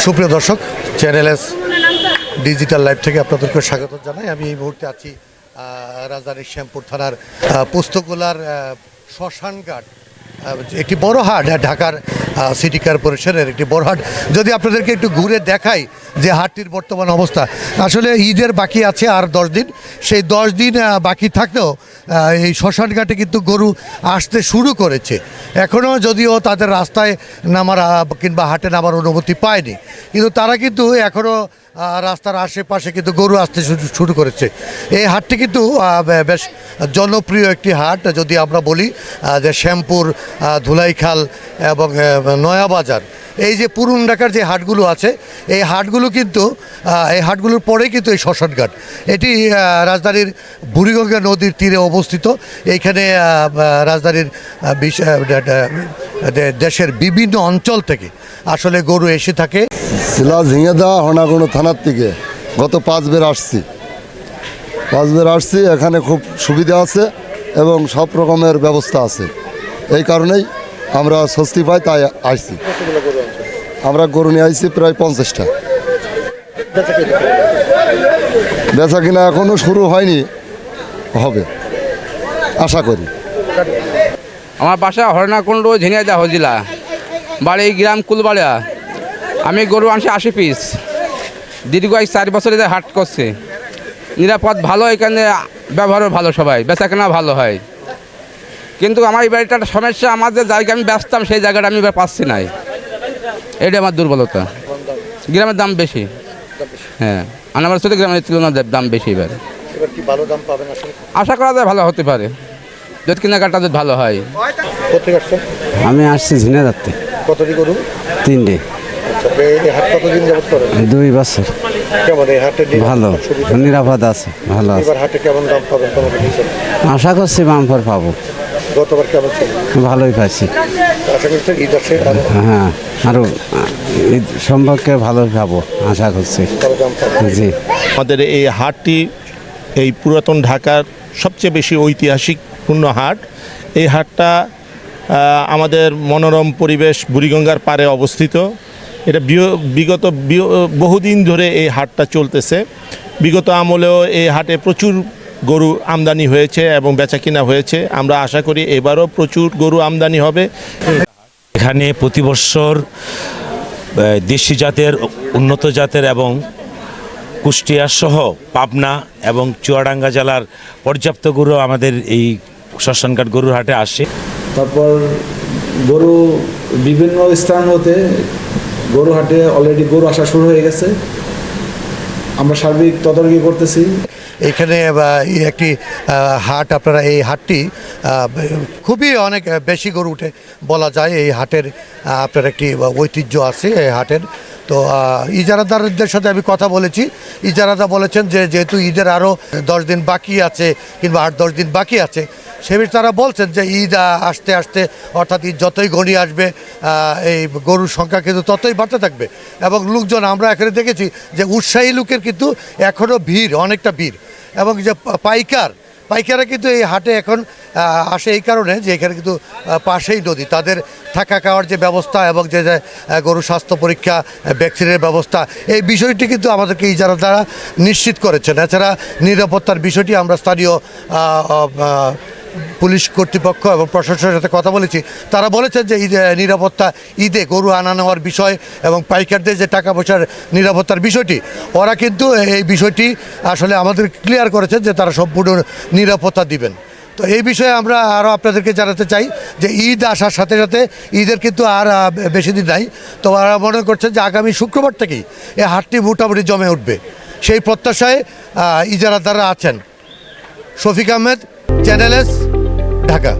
সুপ্রিয় দর্শক, চ্যানেলএস digital live থেকে আপনাদেরকে স্বাগত জানাই। আমি এই মুহূর্তে আছি রাজধানীর শ্যামপুর থানার পোস্তগোলার শ্মশানঘাট, একটি বড় হাট, ঢাকার সিটি কর্পোরেশনের একটি বড় হাট। যদি আপনাদেরকে একটু ঘুরে দেখাই যে হাটটির বর্তমান অবস্থা, আসলে ঈদের বাকি আছে আর 10 দিন। সেই 10 দিন বাকি থাকলেও এই শ্মশানঘাটে কিন্তু গরু আসতে শুরু করেছে। এখনও যদিও তাদের রাস্তায় নামার কিংবা হাটে নামার অনুমতি পায়নি, কিন্তু তারা কিন্তু এখনও রাস্তার আশেপাশে কিন্তু গরু আসতে শুরু করেছে। এই হাটটি কিন্তু বেশ জনপ্রিয় একটি হাট। যদি আমরা বলি যে শ্যামপুর, ধুলাইখাল এবং নয়াবাজার, এই যে পুরান ঢাকার যে হাটগুলো আছে, এই হাটগুলো কিন্তু এই হাটগুলোর পরেই কিন্তু এই শ্মশানঘাট। এটি রাজধানীর বুড়িগঙ্গা নদীর তীরে অবস্থিত। এইখানে রাজধানীর দেশের বিভিন্ন অঞ্চল থেকে আসলে গরু এসে থাকে। জেলা ঝিঙেদা হনাগুনো থানার থেকে গত 5 বের আসছি। এখানে খুব সুবিধা আছে এবং সব রকমের ব্যবস্থা আছে। এই কারণেই আমরা স্বস্তি পাই, তাই আসছি। আমরা গরু নিয়ে আসছি প্রায় 50টা। বেচা কিনা এখনো শুরু হয়নি, হবে আশা করি। আমার বাসা হরনাকুণ্ড, ঝিনাইদহ জেলা, বাড়ি গ্রাম কুলবাড়িয়া। আমি গরু আনছি 80 পিস। দীর্ঘ 4 বছরে হাট করছে। নিরাপদ ভালো, এখানে ব্যবহারও ভালো, সবাই বেচা কেনা ভালো হয়। কিন্তু আমার এই বাড়িটা একটা সমস্যা, আমাদের জায়গা আমি ব্যস্তাম, সেই জায়গাটা আমি এবার পাচ্ছি নাই। এটা আমার দুর্বলতা। গ্রামের দাম বেশি। হ্যাঁ, আমার সাথে গ্রামের তুলনায় দাম বেশি। এবার আশা করা যায় ভালো হতে পারে, যদি কেনাকাটা যদি ভালো হয়। আমি আসছি ঝিনাইদহতে। কতটি গরু? 3টে। 2 বছর। ভালো, নিরাপদ আছে, ভালো আছে। আশা করছি বাম্পার পাবো। গতবার কেমন ছিল? ভালোই পাইছি। হ্যাঁ, আরো ঈদ সম্পর্কে ভালোই পাবো আশা করছি। জি, আমাদের এই হাটটি এই পুরাতন ঢাকার সবচেয়ে বেশি ঐতিহাসিকপূর্ণ হাট। এই হাটটা আমাদের মনোরম পরিবেশ বুড়িগঙ্গার পাড়ে অবস্থিত। এটা বিগত বহুদিন ধরে এই হাটটা চলতেছে। বিগত আমলেও এই হাটে প্রচুর গরু আমদানি হয়েছে এবং বেচাকিনা হয়েছে। আমরা আশা করি এবারও প্রচুর গরু আমদানি হবে। এখানে প্রতি বছর দেশি জাতের, উন্নত জাতের এবং কুষ্টিয়া সহ পাবনা এবং চুয়াডাঙ্গা জেলার পর্যাপ্ত গরু আমাদের এই শ্মশানঘাট গরুর হাটে আসে। তারপর গরু বিভিন্ন স্থান হতে গরু হাটে অলরেডি গরু আসা শুরু হয়ে গেছে। আমরা সার্বিক তদারকি করতেছি। এখানে একটি হাট, আপনারা এই হাটটি খুবই অনেক বেশি গরু উঠে বলা যায়। এই হাটের আপনার একটি ঐতিহ্য আছে এই হাটের। তো ইজারাদারদের সাথে আমি কথা বলেছি। ইজারাদার বলেছেন যে যেহেতু ঈদের আরও 10 দিন বাকি আছে কিংবা 8-10 দিন বাকি আছে, সেবির তারা বলছেন যে ঈদ আসতে আসতে, অর্থাৎ ঈদ যতই ঘনিয়ে আসবে, এই গরুর সংখ্যা কিন্তু ততই বাড়তে থাকবে। এবং লোকজন, আমরা এখানে দেখেছি যে উৎসাহী লোকের কিন্তু এখনও ভিড়, অনেকটা ভিড়। এবং যে পাইকাররা কিন্তু এই হাটে এখন আসে এই কারণে যে এখানে কিন্তু পাশেই নদী, তাদের থাকা খাওয়ার যে ব্যবস্থা এবং যে গরু স্বাস্থ্য পরীক্ষা, ভ্যাকসিনের ব্যবস্থা, এই বিষয়টি কিন্তু আমাদেরকে ইজারা দ্বারা নিশ্চিত করেছেন। এছাড়া নিরাপত্তার বিষয়টি আমরা স্থানীয় পুলিশ কর্তৃপক্ষ এবং প্রশাসনের সাথে কথা বলেছি। তারা বলেছেন যে নিরাপত্তা, ঈদে গরু আনা নেওয়ার বিষয় এবং পাইকারদের যে টাকা পয়সার নিরাপত্তার বিষয়টি, ওরা কিন্তু এই বিষয়টি আসলে আমাদের ক্লিয়ার করেছেন যে তারা সম্পূর্ণ নিরাপত্তা দিবেন। তো এই বিষয়ে আমরা আরও আপনাদেরকে জানাতে চাই যে ঈদ আসার সাথে সাথে, ঈদের কিন্তু আর বেশি দিন নাই। তো ওরা মনে করছেন যে আগামী শুক্রবার থেকেই এই হাটটি মোটামুটি জমে উঠবে, সেই প্রত্যাশায় ইজারাদাররা আছেন। শফিক আহমেদ, চ্যানেলএস, ঢাকা।